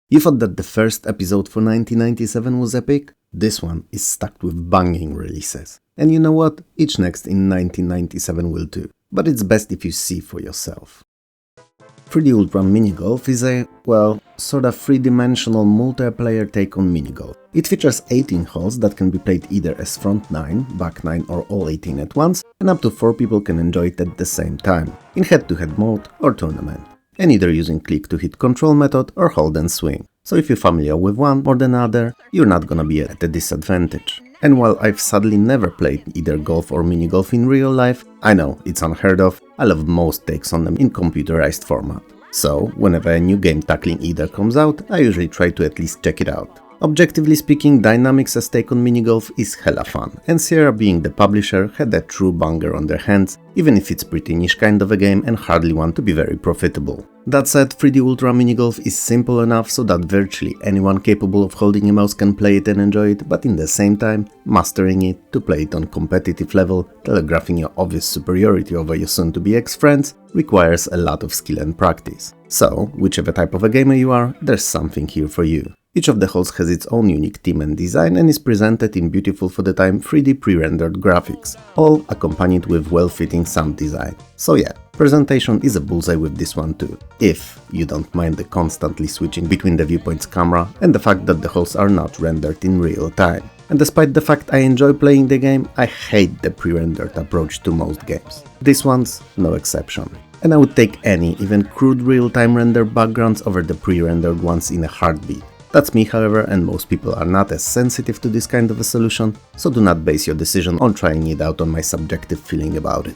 You thought that the first episode for 1997 was epic? This one is stacked with banging releases. And you know what? Each next in 1997 will too. But it's best if you see for yourself. 3D Ultra Minigolf is a, well, sort of three-dimensional multiplayer take on minigolf. It features 18 holes that can be played either as front 9, back 9 or all 18 at once, and up to 4 people can enjoy it at the same time, in head-to-head mode or tournament, and either using click-to-hit control method or hold and swing. So if you're familiar with one more than other, you're not gonna be at a disadvantage. And while I've sadly never played either golf or minigolf in real life, I know it's unheard of, I love most takes on them in computerized format. So, whenever a new game tackling either comes out, I usually try to at least check it out. Objectively speaking, Dynamics as take on minigolf is hella fun, and Sierra being the publisher had a true banger on their hands, even if it's pretty niche kind of a game and hardly one to be very profitable. That said, 3D Ultra Minigolf is simple enough so that virtually anyone capable of holding a mouse can play it and enjoy it, but in the same time, mastering it to play it on competitive level, telegraphing your obvious superiority over your soon-to-be ex-friends, requires a lot of skill and practice. So, whichever type of a gamer you are, there's something here for you. Each of the holes has its own unique theme and design and is presented in beautiful for the time 3D pre-rendered graphics, all accompanied with well-fitting sound design. So yeah, presentation is a bullseye with this one too, if you don't mind the constantly switching between the viewpoints camera and the fact that the holes are not rendered in real time. And despite the fact I enjoy playing the game, I hate the pre-rendered approach to most games. This one's no exception. And I would take any, even crude real-time rendered backgrounds over the pre-rendered ones in a heartbeat. That's me, however, and most people are not as sensitive to this kind of a solution, so do not base your decision on trying it out on my subjective feeling about it.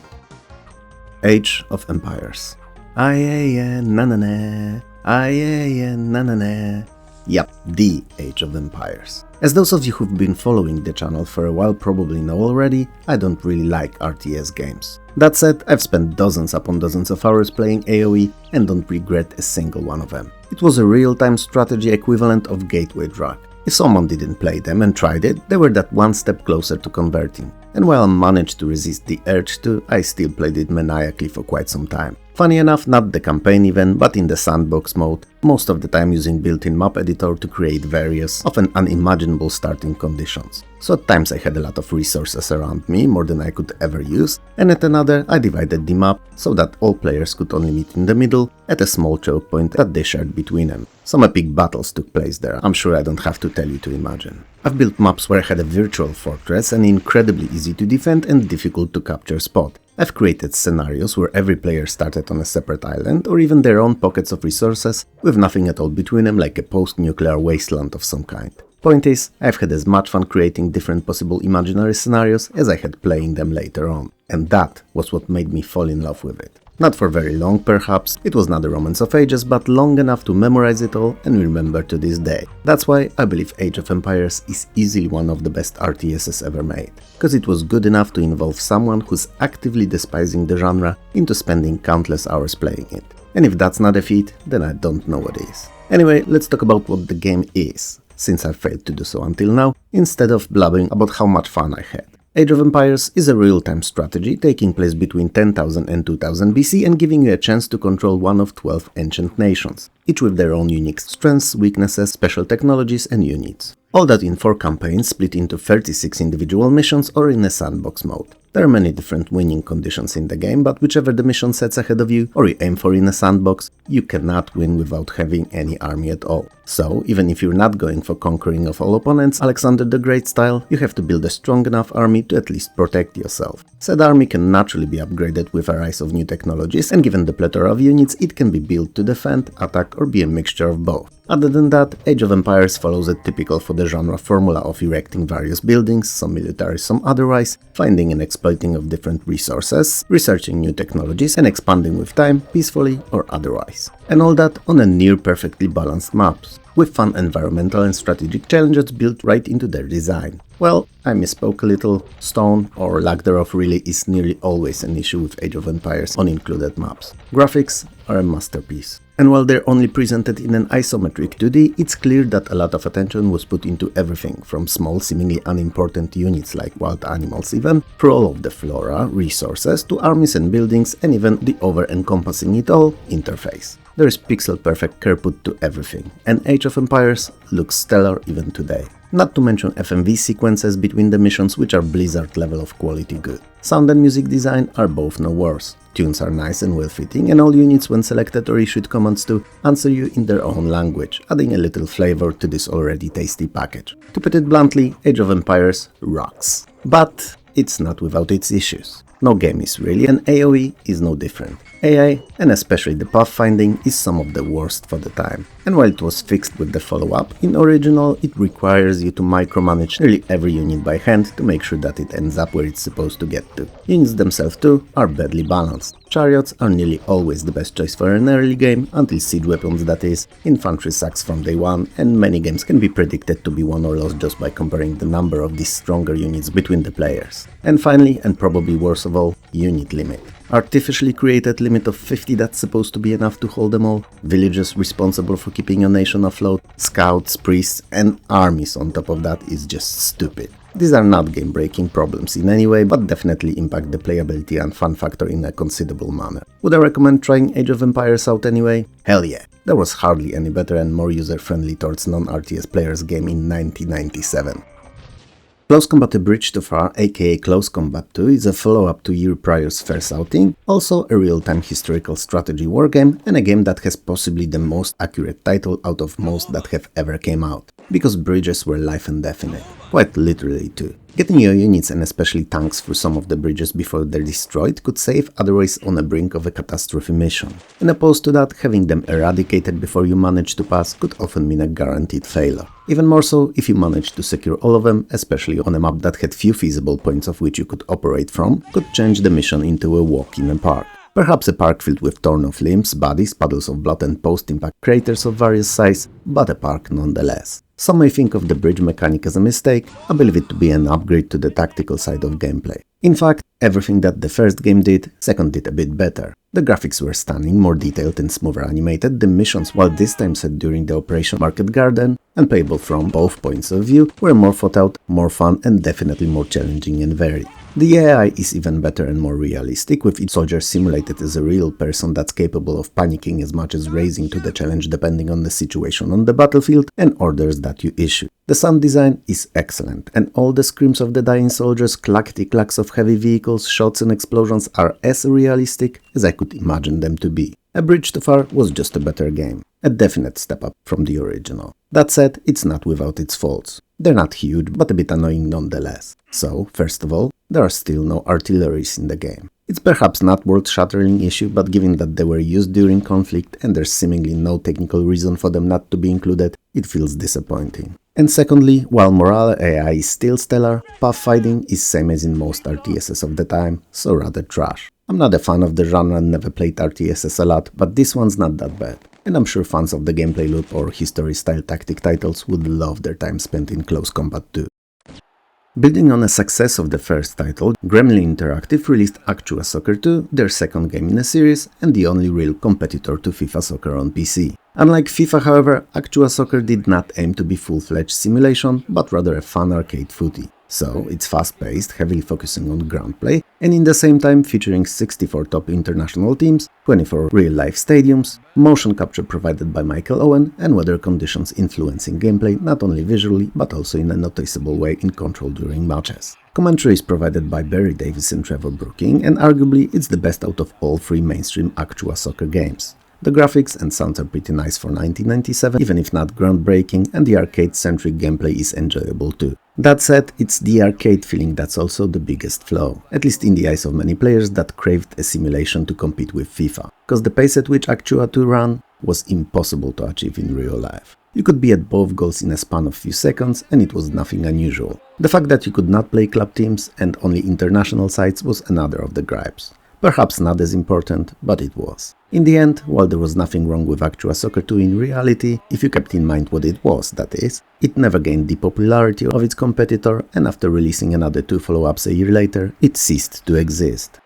Age of Empires. Na-na-na. Na-na-na. Yep, the Age of Empires. As those of you who've been following the channel for a while probably know already, I don't really like RTS games. That said, I've spent dozens upon dozens of hours playing AoE and don't regret a single one of them. It was a real-time strategy equivalent of gateway drug. If someone didn't play them and tried it, they were that one step closer to converting. And while I managed to resist the urge to, I still played it maniacally for quite some time. Funny enough, not the campaign even, but in the sandbox mode, most of the time using built-in map editor to create various, often unimaginable starting conditions. So at times I had a lot of resources around me, more than I could ever use, and at another I divided the map so that all players could only meet in the middle at a small choke point that they shared between them. Some epic battles took place there, I'm sure I don't have to tell you to imagine. I've built maps where I had a virtual fortress, an incredibly easy to defend and difficult to capture spot. I've created scenarios where every player started on a separate island or even their own pockets of resources with nothing at all between them, like a post-nuclear wasteland of some kind. Point is, I've had as much fun creating different possible imaginary scenarios as I had playing them later on. And that was what made me fall in love with it. Not for very long perhaps, it was not a Romance of Ages, but long enough to memorize it all and remember to this day. That's why I believe Age of Empires is easily one of the best RTSs ever made, because it was good enough to involve someone who's actively despising the genre into spending countless hours playing it. And if that's not a feat, then I don't know what is. Anyway, let's talk about what the game is, since I failed to do so until now, instead of blabbering about how much fun I had. Age of Empires is a real-time strategy taking place between 10,000 and 2000 BC and giving you a chance to control one of 12 ancient nations, each with their own unique strengths, weaknesses, special technologies and units. All that in 4 campaigns split into 36 individual missions or in a sandbox mode. There are many different winning conditions in the game, but whichever the mission sets ahead of you or you aim for in a sandbox, you cannot win without having any army at all. So, even if you're not going for conquering of all opponents Alexander the Great style, you have to build a strong enough army to at least protect yourself. Said army can naturally be upgraded with a rise of new technologies, and given the plethora of units, it can be built to defend, attack or be a mixture of both. Other than that, Age of Empires follows a typical for the genre formula of erecting various buildings, some military, some otherwise, finding and exploiting of different resources, researching new technologies and expanding with time, peacefully or otherwise. And all that on a near perfectly balanced maps, with fun environmental and strategic challenges built right into their design. Well, I misspoke a little. Stone, or lack thereof, really is nearly always an issue with Age of Empires on included maps. Graphics are a masterpiece. And while they're only presented in an isometric 2D, it's clear that a lot of attention was put into everything, from small, seemingly unimportant units like wild animals even, through all of the flora, resources, to armies and buildings, and even the over-encompassing it all interface. There is pixel-perfect care put to everything, and Age of Empires looks stellar even today. Not to mention FMV sequences between the missions, which are Blizzard level of quality good. Sound and music design are both no worse. Tunes are nice and well-fitting, and all units when selected or issued commands to answer you in their own language, adding a little flavor to this already tasty package. To put it bluntly, Age of Empires rocks. But it's not without its issues. No game is really, and AoE is no different. AI, and especially the pathfinding, is some of the worst for the time. And while it was fixed with the follow-up, in original it requires you to micromanage nearly every unit by hand to make sure that it ends up where it's supposed to get to. Units themselves too are badly balanced. Chariots are nearly always the best choice for an early game, until siege weapons that is, infantry sucks from day one, and many games can be predicted to be won or lost just by comparing the number of these stronger units between the players. And finally, and probably worst of all, unit limit. Artificially created limit of 50 that's supposed to be enough to hold them all, villages responsible for keeping your nation afloat, scouts, priests, and armies on top of that is just stupid. These are not game-breaking problems in any way, but definitely impact the playability and fun factor in a considerable manner. Would I recommend trying Age of Empires out anyway? Hell yeah! There was hardly any better and more user-friendly towards non-RTS players game in 1997. Close Combat: A Bridge Too Far, aka Close Combat 2, is a follow-up to year prior's first outing, also a real-time historical strategy wargame, and a game that has possibly the most accurate title out of most that have ever came out, because bridges were life and death in it, quite literally too. Getting your units and especially tanks through some of the bridges before they're destroyed could save otherwise on the brink of a catastrophe mission. And opposed to that, having them eradicated before you manage to pass could often mean a guaranteed failure. Even more so if you managed to secure all of them, especially on a map that had few feasible points of which you could operate from, could change the mission into a walk in a park. Perhaps a park filled with torn off limbs, bodies, puddles of blood and post-impact craters of various size, but a park nonetheless. Some may think of the bridge mechanic as a mistake. I believe it to be an upgrade to the tactical side of gameplay. In fact, everything that the first game did, second did a bit better. The graphics were stunning, more detailed and smoother animated, the missions, while this time set during the Operation Market Garden, and playable from both points of view, were more thought out, more fun and definitely more challenging and varied. The AI is even better and more realistic, with each soldier simulated as a real person that's capable of panicking as much as raising to the challenge depending on the situation on the battlefield and orders that you issue. The sound design is excellent, and all the screams of the dying soldiers, clackety-clacks of heavy vehicles, shots and explosions are as realistic as I could imagine them to be. A Bridge Too Far was just a better game, a definite step up from the original. That said, it's not without its faults. They're not huge, but a bit annoying nonetheless. So, first of all, there are still no artilleries in the game. It's perhaps not world-shattering issue, but given that they were used during conflict and there's seemingly no technical reason for them not to be included, it feels disappointing. And secondly, while morale AI is still stellar, pathfinding is same as in most RTSs of the time, so rather trash. I'm not a fan of the genre and never played RTSs a lot, but this one's not that bad. And I'm sure fans of the gameplay loop or history-style tactic titles would love their time spent in Close Combat 2. Building on the success of the first title, Gremlin Interactive released Actua Soccer 2, their second game in a series and the only real competitor to FIFA Soccer on PC. Unlike FIFA, however, Actua Soccer did not aim to be full-fledged simulation, but rather a fun arcade footy. So, it's fast-paced, heavily focusing on ground play, and in the same time featuring 64 top international teams, 24 real-life stadiums, motion capture provided by Michael Owen, and weather conditions influencing gameplay not only visually, but also in a noticeable way in control during matches. Commentary is provided by Barry Davis and Trevor Brooking, and arguably it's the best out of all three mainstream Actua Soccer games. The graphics and sounds are pretty nice for 1997, even if not groundbreaking, and the arcade-centric gameplay is enjoyable too. That said, it's the arcade feeling that's also the biggest flaw, at least in the eyes of many players that craved a simulation to compete with FIFA, because the pace at which Actua 2 ran was impossible to achieve in real life. You could be at both goals in a span of few seconds, and it was nothing unusual. The fact that you could not play club teams and only international sides was another of the gripes. Perhaps not as important, but it was. In the end, while there was nothing wrong with Actua Soccer 2 in reality, if you kept in mind what it was, that is, it never gained the popularity of its competitor, and after releasing another 2 follow-ups a year later, it ceased to exist.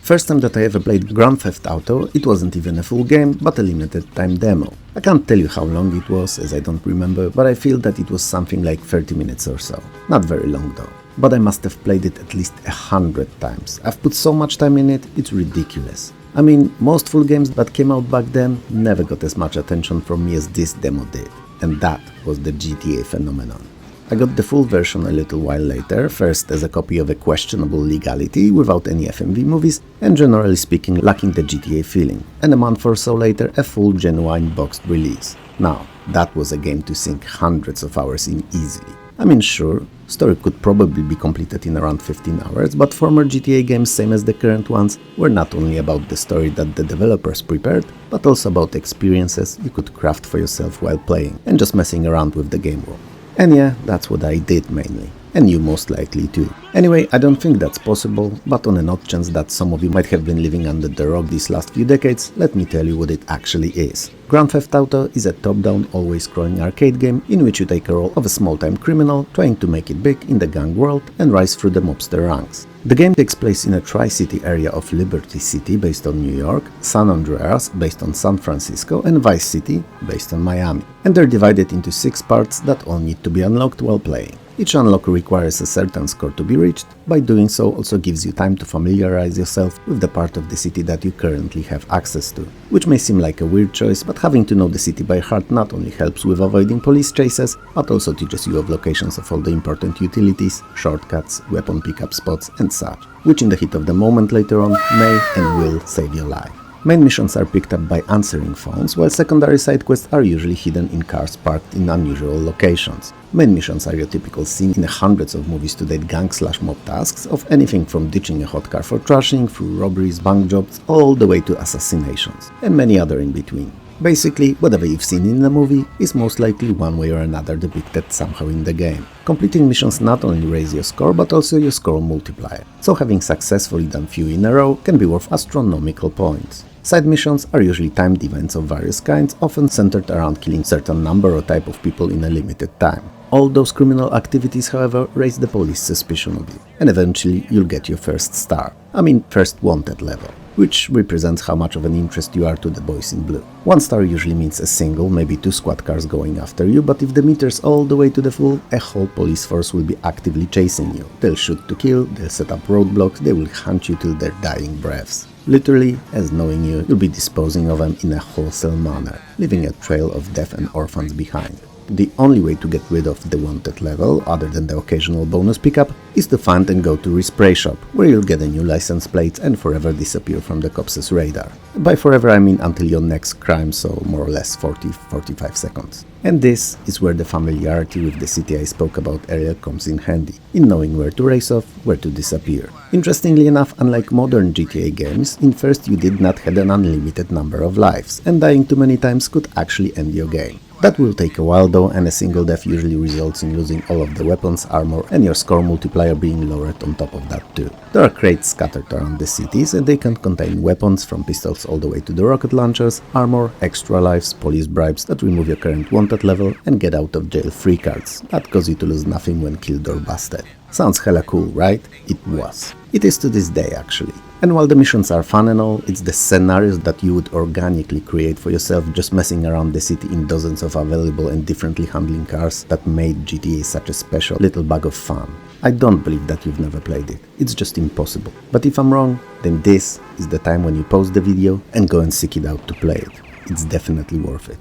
First time that I ever played Grand Theft Auto, it wasn't even a full game, but a limited time demo. I can't tell you how long it was, as I don't remember, but I feel that it was something like 30 minutes or so. Not very long though. But I must have played it at least 100 times. I've put so much time in it, it's ridiculous. I mean, most full games that came out back then never got as much attention from me as this demo did, and that was the GTA phenomenon. I got the full version a little while later, first as a copy of a questionable legality without any FMV movies, and generally speaking lacking the GTA feeling, and a month or so later a full genuine boxed release. Now, that was a game to sink hundreds of hours in easily. I mean, sure, story could probably be completed in around 15 hours, but former GTA games, same as the current ones, were not only about the story that the developers prepared, but also about experiences you could craft for yourself while playing, and just messing around with the game world. And yeah, that's what I did mainly. And you most likely too. Anyway, I don't think that's possible, but on an odd chance that some of you might have been living under the rock these last few decades, let me tell you what it actually is. Grand Theft Auto is a top-down, always-scrolling arcade game in which you take a role of a small-time criminal trying to make it big in the gang world and rise through the mobster ranks. The game takes place in a tri-city area of Liberty City based on New York, San Andreas based on San Francisco, and Vice City based on Miami. And they're divided into 6 parts that all need to be unlocked while playing. Each unlock requires a certain score to be reached. By doing so also gives you time to familiarize yourself with the part of the city that you currently have access to. Which may seem like a weird choice, but having to know the city by heart not only helps with avoiding police chases, but also teaches you of locations of all the important utilities, shortcuts, weapon pickup spots and such, which in the heat of the moment later on may and will save your life. Main missions are picked up by answering phones, while secondary side quests are usually hidden in cars parked in unusual locations. Main missions are your typical scene in hundreds of movies to date gang/mob tasks of anything from ditching a hot car for trashing, through robberies, bank jobs, all the way to assassinations, and many other in between. Basically, whatever you've seen in a movie is most likely one way or another depicted somehow in the game. Completing missions not only raise your score, but also your score multiplier, so having successfully done few in a row can be worth astronomical points. Side missions are usually timed events of various kinds, often centered around killing certain number or type of people in a limited time. All those criminal activities, however, raise the police suspicion of you, and eventually you'll get your first star. I mean, first wanted level, which represents how much of an interest you are to the boys in blue. 1 star usually means a single, maybe 2 squad cars going after you, but if the meter's all the way to the full, a whole police force will be actively chasing you. They'll shoot to kill, they'll set up roadblocks, they will hunt you till their dying breaths. Literally, as knowing you, you'll be disposing of them in a wholesale manner, leaving a trail of death and orphans behind. The only way to get rid of the wanted level, other than the occasional bonus pickup, is to find and go to respray shop, where you'll get a new license plate and forever disappear from the cops' radar. By forever I mean until your next crime, so more or less 40-45 seconds. And this is where the familiarity with the city I spoke about earlier comes in handy, in knowing where to race off, where to disappear. Interestingly enough, unlike modern GTA games, in first you did not have an unlimited number of lives, and dying too many times could actually end your game. That will take a while though, and a single death usually results in losing all of the weapons, armor, and your score multiplier being lowered on top of that too. There are crates scattered around the cities, and they can contain weapons from pistols all the way to the rocket launchers, armor, extra lives, police bribes that remove your current wanted level, and get out of jail free cards that cause you to lose nothing when killed or busted. Sounds hella cool, right? It was. It is to this day actually. And while the missions are fun and all, it's the scenarios that you would organically create for yourself just messing around the city in dozens of available and differently handling cars that made GTA such a special little bag of fun. I don't believe that you've never played it. It's just impossible. But if I'm wrong, then this is the time when you pause the video and go and seek it out to play it. It's definitely worth it.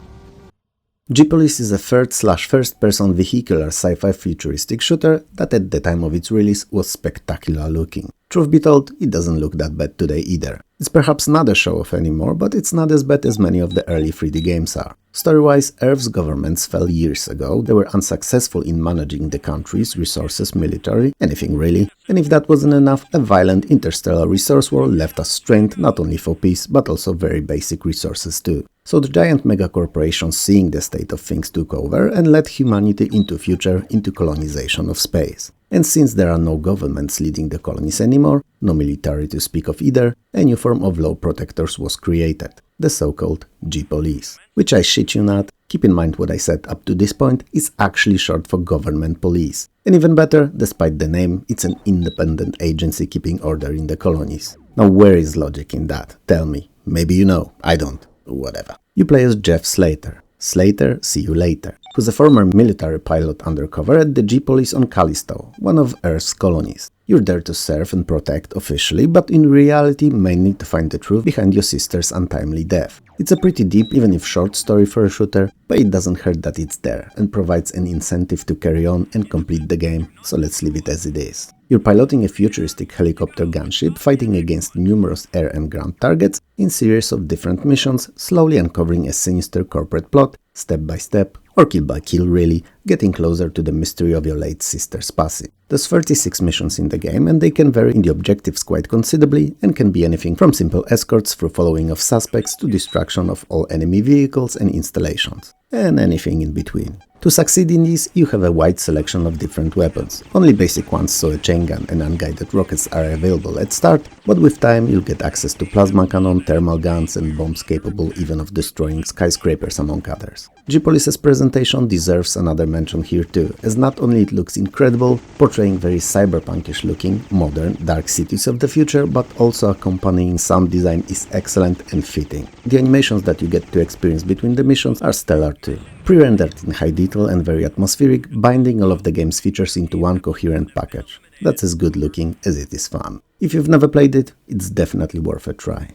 G-Police is a third/first-person vehicular sci-fi futuristic shooter that at the time of its release was spectacular looking. Truth be told, it doesn't look that bad today either. It's perhaps not a show-off anymore, but it's not as bad as many of the early 3D games are. Story-wise, Earth's governments fell years ago, they were unsuccessful in managing the country's resources, military, anything really, and if that wasn't enough, a violent interstellar resource war left us strained not only for peace, but also very basic resources too. So the giant megacorporations, seeing the state of things, took over and led humanity into colonization of space. And since there are no governments leading the colonies anymore, no military to speak of either, a new form of law protectors was created, the so-called G-Police. Which, I shit you not, keep in mind what I said up to this point, is actually short for government police. And even better, despite the name, it's an independent agency keeping order in the colonies. Now where is logic in that? Tell me. Maybe you know, I don't. Whatever. You play as Jeff Slater. Slater, see you later. who's a former military pilot undercover at the G-Police on Callisto, one of Earth's colonies. You're there to serve and protect officially, but in reality mainly to find the truth behind your sister's untimely death. It's a pretty deep, even if short story for a shooter, but it doesn't hurt that it's there and provides an incentive to carry on and complete the game, so let's leave it as it is. You're piloting a futuristic helicopter gunship, fighting against numerous air and ground targets in series of different missions, slowly uncovering a sinister corporate plot, step by step, or kill by kill really, getting closer to the mystery of your late sister's passing. There's 36 missions in the game, and they can vary in the objectives quite considerably and can be anything from simple escorts through following of suspects to destruction of all enemy vehicles and installations, and anything in between. To succeed in these, you have a wide selection of different weapons. Only basic ones, so a chain gun and unguided rockets, are available at start, but with time you'll get access to plasma cannon, thermal guns and bombs capable even of destroying skyscrapers among others. G-Police's presentation deserves another mention here too, as not only it looks incredible, portraying very cyberpunkish looking, modern, dark cities of the future, but also accompanying sound design is excellent and fitting. The animations that you get to experience between the missions are stellar too. Pre-rendered in high detail and very atmospheric, binding all of the game's features into one coherent package. That's as good looking as it is fun. If you've never played it, it's definitely worth a try.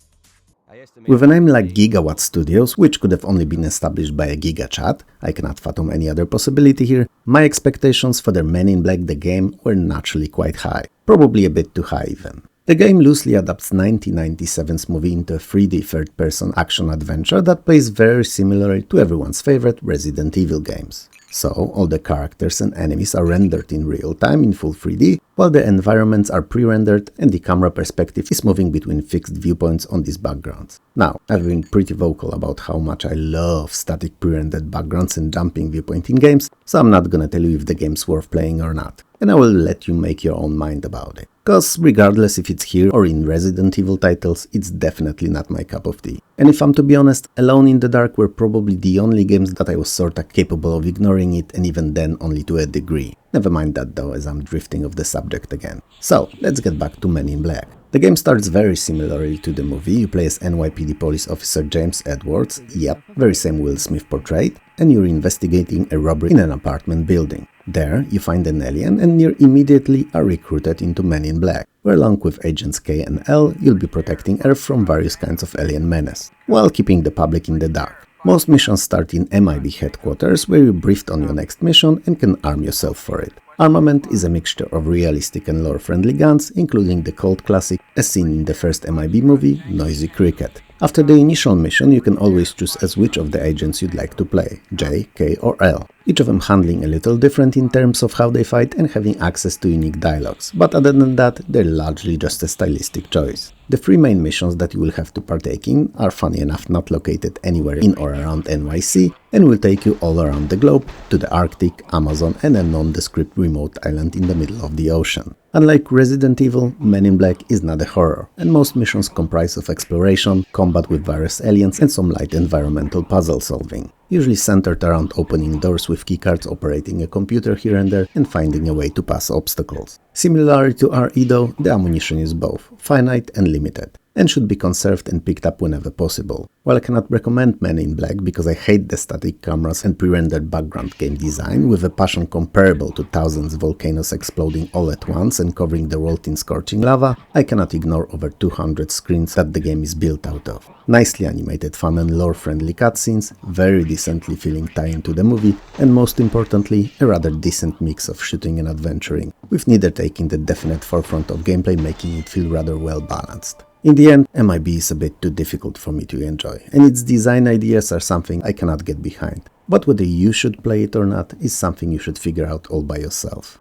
With a name like Gigawatt Studios, which could have only been established by a Giga chat, I cannot fathom any other possibility here, my expectations for their Men in Black the game were naturally quite high, probably a bit too high even. The game loosely adapts 1997's movie into a 3D third-person action-adventure that plays very similarly to everyone's favorite Resident Evil games. So, all the characters and enemies are rendered in real time in full 3D, while the environments are pre-rendered and the camera perspective is moving between fixed viewpoints on these backgrounds. Now, I've been pretty vocal about how much I love static pre-rendered backgrounds and jumping viewpoint in games, so I'm not gonna tell you if the game's worth playing or not, and I will let you make your own mind about it. Cause regardless if it's here or in Resident Evil titles, it's definitely not my cup of tea. And if I'm to be honest, Alone in the Dark were probably the only games that I was sorta capable of ignoring it, and even then only to a degree. Never mind that though, as I'm drifting off the subject again. So, let's get back to Men in Black. The game starts very similarly to the movie. You play as NYPD police officer James Edwards, yep, very same Will Smith portrait, and you're investigating a robbery in an apartment building. There, you find an alien and near immediately are recruited into Men in Black, where along with Agents K and L, you'll be protecting Earth from various kinds of alien menace, while keeping the public in the dark. Most missions start in MIB headquarters, where you're briefed on your next mission and can arm yourself for it. Armament is a mixture of realistic and lore-friendly guns, including the cult classic, as seen in the first MIB movie, Noisy Cricket. After the initial mission, you can always choose as which of the agents you'd like to play, J, K or L, each of them handling a little different in terms of how they fight and having access to unique dialogues, but other than that, they're largely just a stylistic choice. The three main missions that you will have to partake in are funny enough not located anywhere in or around NYC and will take you all around the globe, to the Arctic, Amazon and a nondescript remote island in the middle of the ocean. Unlike Resident Evil, Men in Black is not a horror, and most missions comprise of exploration, combat with various aliens and some light environmental puzzle solving, usually centered around opening doors with keycards, operating a computer here and there, and finding a way to pass obstacles. Similarly to RE though, the ammunition is both finite and limited, and should be conserved and picked up whenever possible. While I cannot recommend Men in Black because I hate the static cameras and pre-rendered background game design with a passion comparable to thousands of volcanoes exploding all at once and covering the world in scorching lava, I cannot ignore over 200 screens that the game is built out of. Nicely animated, fun and lore-friendly cutscenes, very decently feeling tie-in to the movie, and most importantly, a rather decent mix of shooting and adventuring, with neither taking the definite forefront of gameplay, making it feel rather well balanced. In the end, MIB is a bit too difficult for me to enjoy, and its design ideas are something I cannot get behind. But whether you should play it or not is something you should figure out all by yourself.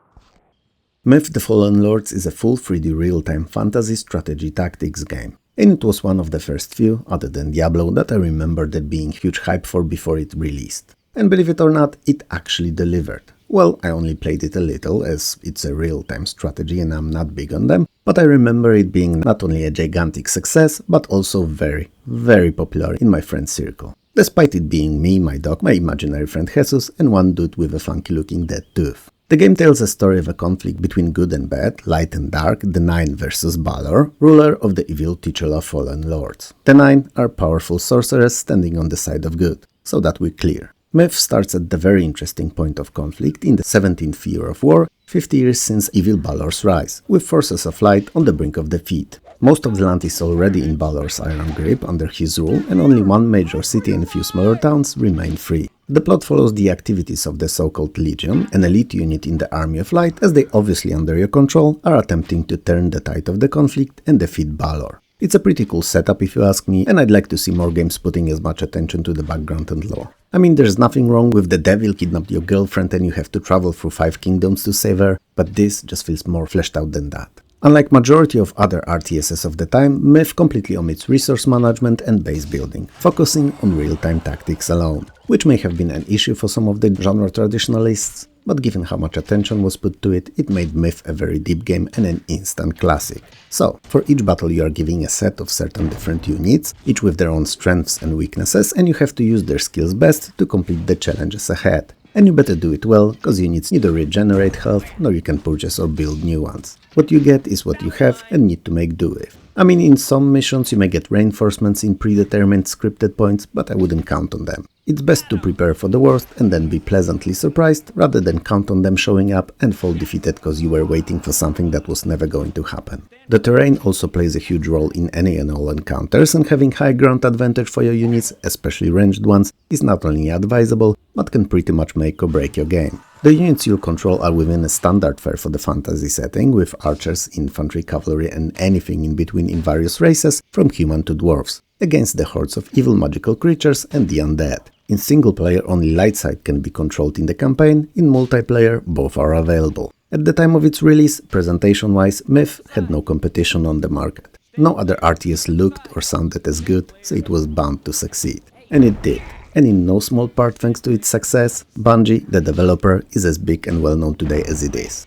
Myth the Fallen Lords is a full 3D real-time fantasy strategy tactics game, and it was one of the first few, other than Diablo, that I remember there being huge hype for before it released. And believe it or not, it actually delivered. Well, I only played it a little, as it's a real-time strategy and I'm not big on them, but I remember it being not only a gigantic success, but also very, very popular in my friend circle. Despite it being me, my dog, my imaginary friend Jesus, and one dude with a funky-looking dead tooth. The game tells a story of a conflict between good and bad, light and dark, the Nine versus Balor, ruler of the evil titular Fallen Lords. The Nine are powerful sorcerers standing on the side of good, so that we're clear. Myth starts at the very interesting point of conflict in the 17th year of war, 50 years since evil Balor's rise, with forces of light on the brink of defeat. Most of the land is already in Balor's iron grip under his rule, and only one major city and a few smaller towns remain free. The plot follows the activities of the so-called Legion, an elite unit in the Army of Light, as they, obviously under your control, are attempting to turn the tide of the conflict and defeat Balor. It's a pretty cool setup if you ask me, and I'd like to see more games putting as much attention to the background and lore. I mean, there's nothing wrong with the devil kidnapped your girlfriend and you have to travel through 5 kingdoms to save her, but this just feels more fleshed out than that. Unlike majority of other RTSs of the time, Myth completely omits resource management and base building, focusing on real-time tactics alone, which may have been an issue for some of the genre traditionalists, but given how much attention was put to it, it made Myth a very deep game and an instant classic. So, for each battle you are giving a set of certain different units, each with their own strengths and weaknesses, and you have to use their skills best to complete the challenges ahead. And you better do it well, cause units neither regenerate health, nor you can purchase or build new ones. What you get is what you have and need to make do with. I mean, in some missions you may get reinforcements in predetermined scripted points, but I wouldn't count on them. It's best to prepare for the worst and then be pleasantly surprised, rather than count on them showing up and fall defeated cause you were waiting for something that was never going to happen. The terrain also plays a huge role in any and all encounters, and having high ground advantage for your units, especially ranged ones, is not only advisable, but can pretty much make or break your game. The units you'll control are within a standard fare for the fantasy setting, with archers, infantry, cavalry and anything in between in various races, from human to dwarves, against the hordes of evil magical creatures and the undead. In single player only light side can be controlled in the campaign, in multiplayer both are available. At the time of its release, presentation-wise, Myth had no competition on the market. No other RTS looked or sounded as good, so it was bound to succeed. And it did. And in no small part thanks to its success, Bungie, the developer, is as big and well known today as it is.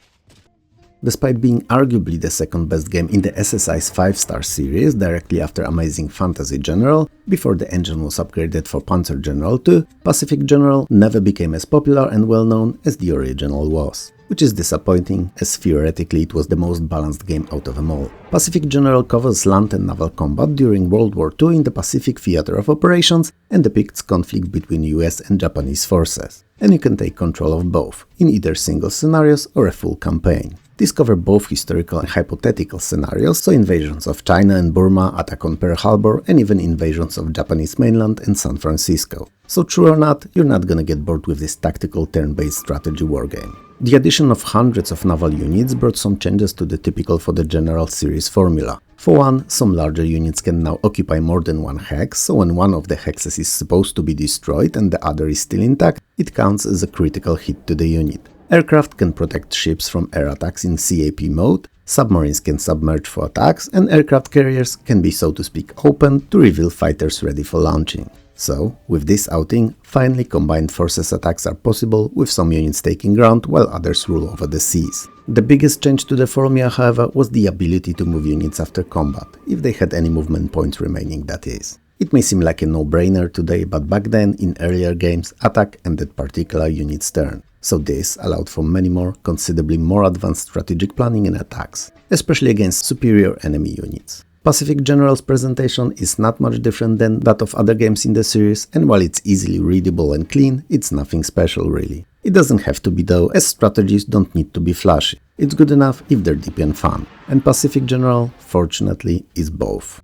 Despite being arguably the second best game in the SSI's 5-star series directly after Amazing Fantasy General, before the engine was upgraded for Panzer General 2, Pacific General never became as popular and well known as the original was. Which is disappointing, as theoretically it was the most balanced game out of them all. Pacific General covers land and naval combat during World War II in the Pacific Theater of Operations and depicts conflict between US and Japanese forces. And you can take control of both, in either single scenarios or a full campaign. These cover both historical and hypothetical scenarios, so invasions of China and Burma, attack on Pearl Harbor, and even invasions of Japanese mainland and San Francisco. So true or not, you're not gonna get bored with this tactical turn-based strategy wargame. The addition of hundreds of naval units brought some changes to the typical for the General series formula. For one, some larger units can now occupy more than one hex, so when one of the hexes is supposed to be destroyed and the other is still intact, it counts as a critical hit to the unit. Aircraft can protect ships from air attacks in CAP mode, submarines can submerge for attacks, and aircraft carriers can be, so to speak, opened to reveal fighters ready for launching. So, with this outing, finally combined forces attacks are possible, with some units taking ground while others rule over the seas. The biggest change to the formula, however, was the ability to move units after combat, if they had any movement points remaining, that is. It may seem like a no-brainer today, but back then, in earlier games, attack ended particular unit's turn. So this allowed for many more, considerably more advanced strategic planning and attacks, especially against superior enemy units. Pacific General's presentation is not much different than that of other games in the series, and while it's easily readable and clean, it's nothing special really. It doesn't have to be though, as strategies don't need to be flashy. It's good enough if they're deep and fun, and Pacific General, fortunately, is both.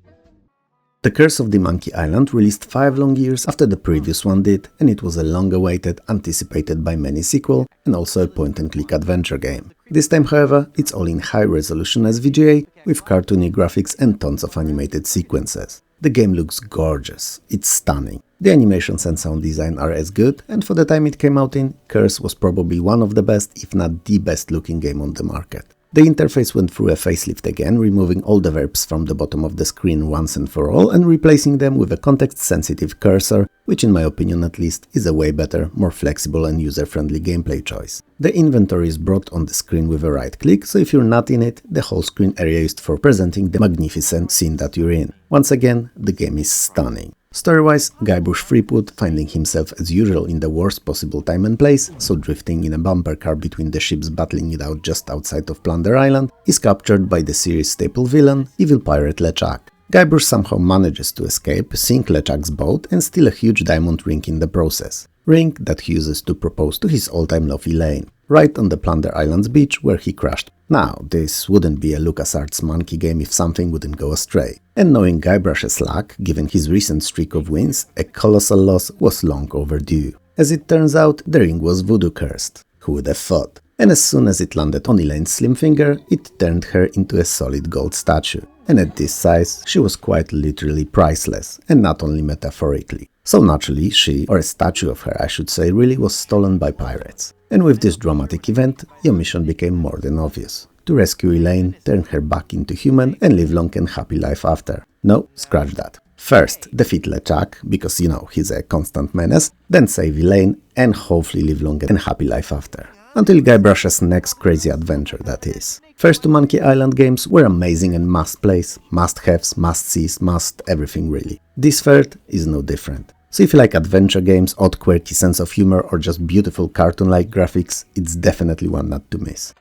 The Curse of the Monkey Island released 5 long years after the previous one did, and it was a long-awaited, anticipated by many sequel, and also a point-and-click adventure game. This time, however, it's all in high-resolution SVGA, with cartoony graphics and tons of animated sequences. The game looks gorgeous, it's stunning. The animations and sound design are as good, and for the time it came out in, Curse was probably one of the best, if not the best looking game on the market. The interface went through a facelift again, removing all the verbs from the bottom of the screen once and for all and replacing them with a context-sensitive cursor, which in my opinion at least is a way better, more flexible and user-friendly gameplay choice. The inventory is brought on the screen with a right click, so if you're not in it, the whole screen area is for presenting the magnificent scene that you're in. Once again, the game is stunning. Story-wise, Guybrush Threepwood, finding himself as usual in the worst possible time and place, so drifting in a bumper car between the ships battling it out just outside of Plunder Island, is captured by the series' staple villain, evil pirate LeChuck. Guybrush somehow manages to escape, sink LeChuck's boat and steal a huge diamond ring in the process. ring that he uses to propose to his all-time love Elaine, right on the Plunder Islands beach where he crashed. Now, this wouldn't be a LucasArts monkey game if something wouldn't go astray, and knowing Guybrush's luck, given his recent streak of wins, a colossal loss was long overdue. As it turns out, the ring was voodoo cursed. Who would have thought? And as soon as it landed on Elaine's slim finger, it turned her into a solid gold statue. And at this size, she was quite literally priceless, and not only metaphorically. So naturally, she, or a statue of her I should say, really was stolen by pirates. And with this dramatic event, your mission became more than obvious. To rescue Elaine, turn her back into human, and live long and happy life after. No, scratch that. First, defeat LeChuck, because you know, he's a constant menace, then save Elaine, and hopefully live long and happy life after. Until Guybrush's next crazy adventure, that is. First two Monkey Island games were amazing and must-plays, must-haves, must-sees, must everything really. This third is no different. So if you like adventure games, odd quirky sense of humor, or just beautiful cartoon-like graphics, it's definitely one not to miss.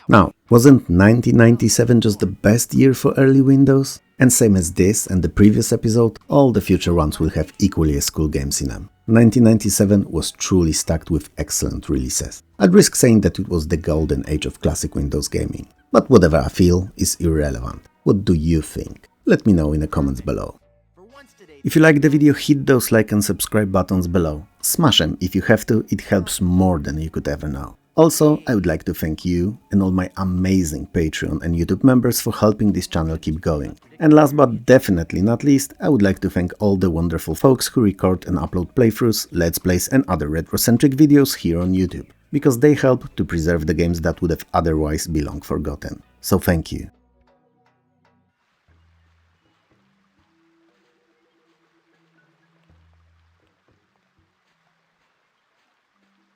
Now, wasn't 1997 just the best year for early Windows? And same as this and the previous episode, all the future ones will have equally as cool games in them. 1997 was truly stacked with excellent releases. I'd risk saying that it was the golden age of classic Windows gaming. But whatever I feel is irrelevant. What do you think? Let me know in the comments below. If you liked the video, hit those like and subscribe buttons below. Smash them if you have to, it helps more than you could ever know. Also, I would like to thank you and all my amazing Patreon and YouTube members for helping this channel keep going. And last but definitely not least, I would like to thank all the wonderful folks who record and upload playthroughs, let's plays and other retro-centric videos here on YouTube, because they help to preserve the games that would have otherwise be long forgotten. So thank you.